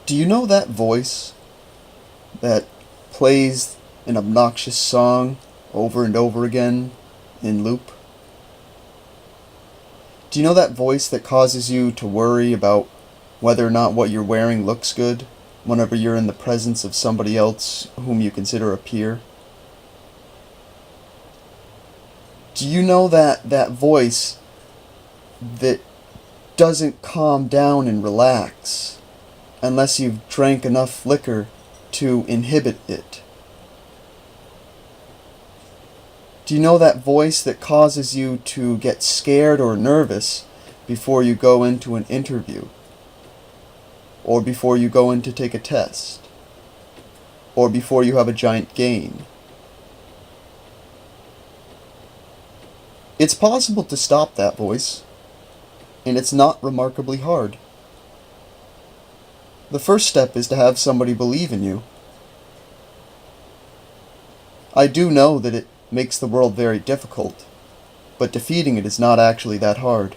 Do you know that voice that plays an obnoxious song over and over again in loop? Do you know that voice that causes you to worry about whether or not what you're wearing looks good whenever you're in the presence of somebody else whom you consider a peer? Do you know that voice that doesn't calm down and relax unless you've drank enough liquor to inhibit it? Do you know that voice that causes you to get scared or nervous before you go into an interview? Or before you go in to take a test? Or before you have a giant game? It's possible to stop that voice, and it's not remarkably hard. The first step is to have somebody believe in you. I do know that it makes the world very difficult, but defeating it is not actually that hard.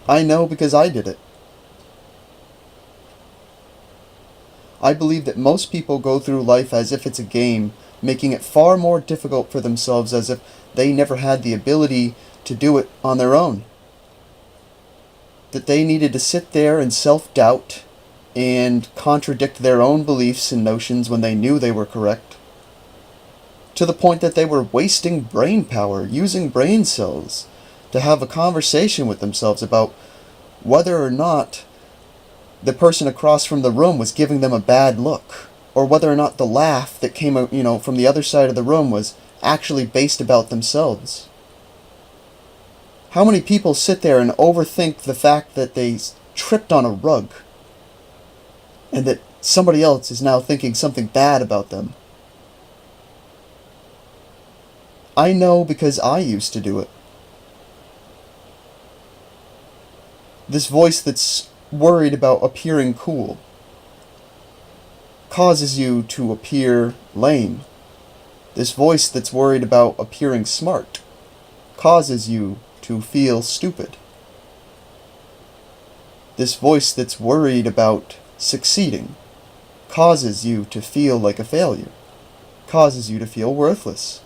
I know because I did it. I believe that most people go through life as if it's a game, making it far more difficult for themselves as if they never had the ability to do it on their own. That they needed to sit there and self-doubt and contradict their own beliefs and notions when they knew they were correct. To the point that they were wasting brain power, using brain cells, to have a conversation with themselves about whether or not the person across from the room was giving them a bad look, or whether or not the laugh that came from the other side of the room was actually based about themselves. How many people sit there and overthink the fact that they tripped on a rug, and that somebody else is now thinking something bad about them? I know because I used to do it. This voice that's worried about appearing cool causes you to appear lame. This voice that's worried about appearing smart causes you to feel stupid. This voice that's worried about succeeding causes you to feel like a failure, causes you to feel worthless.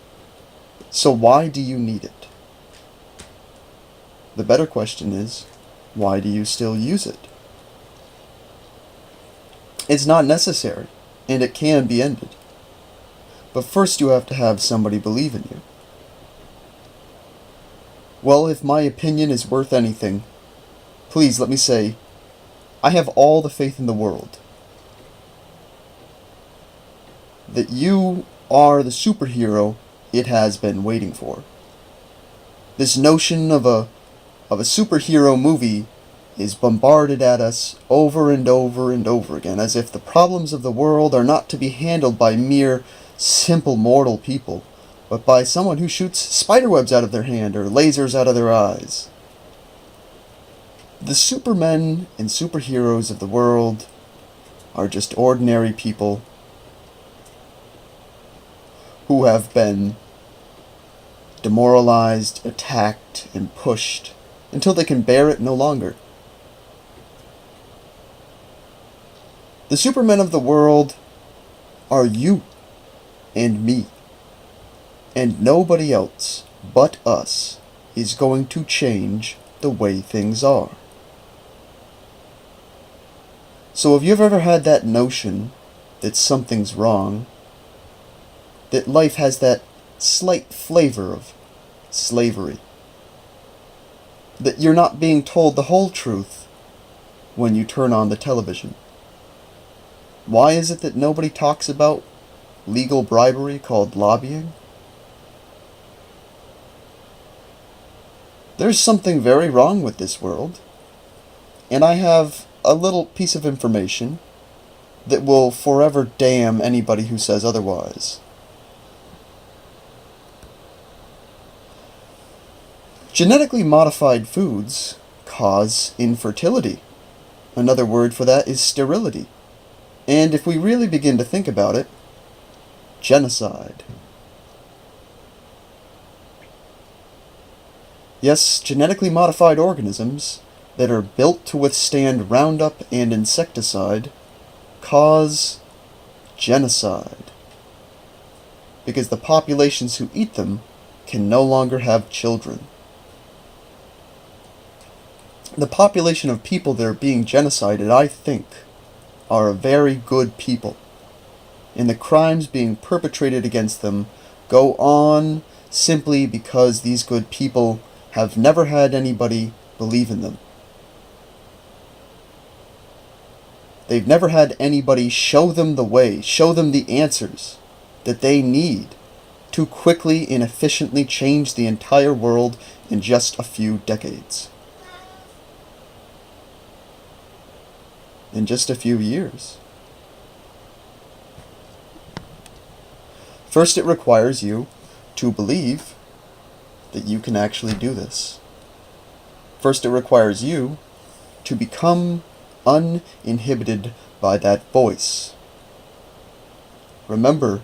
So why do you need it? The better question is, why do you still use it? It's not necessary, and it can be ended. But first you have to have somebody believe in you. Well, if my opinion is worth anything, please let me say, I have all the faith in the world that you are the superhero it has been waiting for. This notion of a superhero movie is bombarded at us over and over and over again, as if the problems of the world are not to be handled by mere simple mortal people, but by someone who shoots spiderwebs out of their hand or lasers out of their eyes. The supermen and superheroes of the world are just ordinary people who have been demoralized, attacked, and pushed until they can bear it no longer. The supermen of the world are you and me, and nobody else but us is going to change the way things are. So if you've ever had that notion that something's wrong, that life has that slight flavor of slavery, that you're not being told the whole truth when you turn on the television, why is it that nobody talks about legal bribery called lobbying? There's something very wrong with this world, and I have a little piece of information that will forever damn anybody who says otherwise. Genetically modified foods cause infertility. Another word for that is sterility. And if we really begin to think about it, genocide. Yes, genetically modified organisms that are built to withstand Roundup and insecticide cause genocide, because the populations who eat them can no longer have children. The population of people that are being genocided, I think, are a very good people, and the crimes being perpetrated against them go on simply because these good people have never had anybody believe in them. They've never had anybody show them the way, show them the answers that they need to quickly and efficiently change the entire world in just a few decades. In just a few years. First, it requires you to believe that you can actually do this. First, it requires you to become uninhibited by that voice. Remember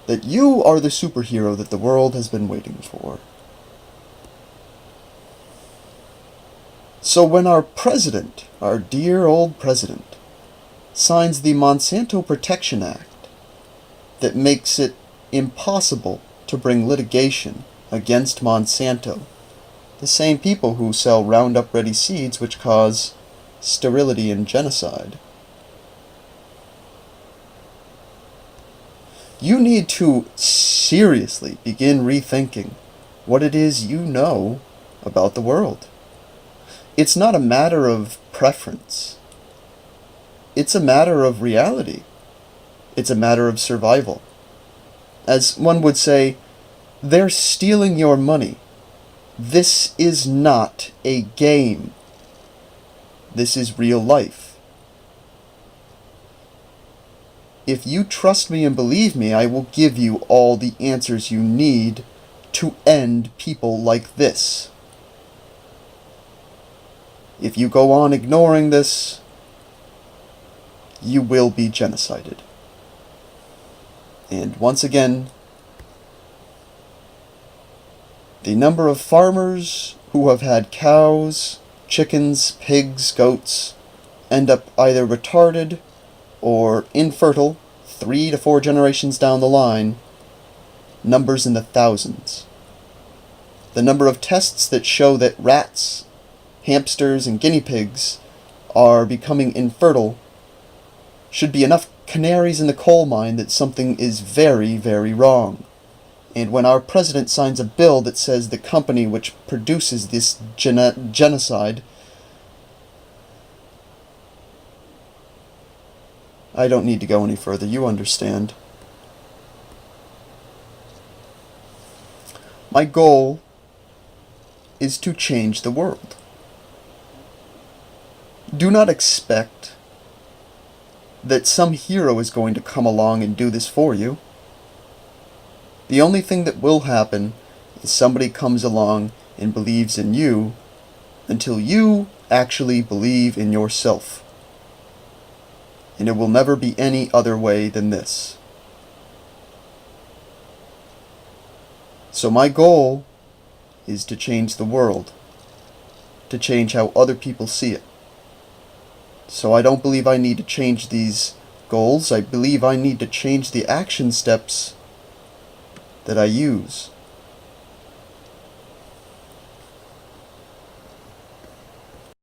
that you are the superhero that the world has been waiting for. So when our president, our dear old president, signs the Monsanto Protection Act that makes it impossible to bring litigation against Monsanto, the same people who sell Roundup Ready seeds which cause sterility and genocide, you need to seriously begin rethinking what it is you know about the world. It's not a matter of preference. It's a matter of reality. It's a matter of survival. As one would say, they're stealing your money. This is not a game. This is real life. If you trust me and believe me, I will give you all the answers you need to end people like this. If you go on ignoring this, you will be genocided. And once again, the number of farmers who have had cows, chickens, pigs, goats end up either retarded or infertile 3 to 4 generations down the line numbers in the thousands. The number of tests that show that rats, hamsters, and guinea pigs are becoming infertile should be enough canaries in the coal mine that something is very, very wrong. And when our president signs a bill that says the company which produces this genocide, I don't need to go any further, you understand. My goal is to change the world. Do not expect that some hero is going to come along and do this for you. The only thing that will happen is somebody comes along and believes in you until you actually believe in yourself. And it will never be any other way than this. So my goal is to change the world, to change how other people see it. So I don't believe I need to change these goals. I believe I need to change the action steps that I use.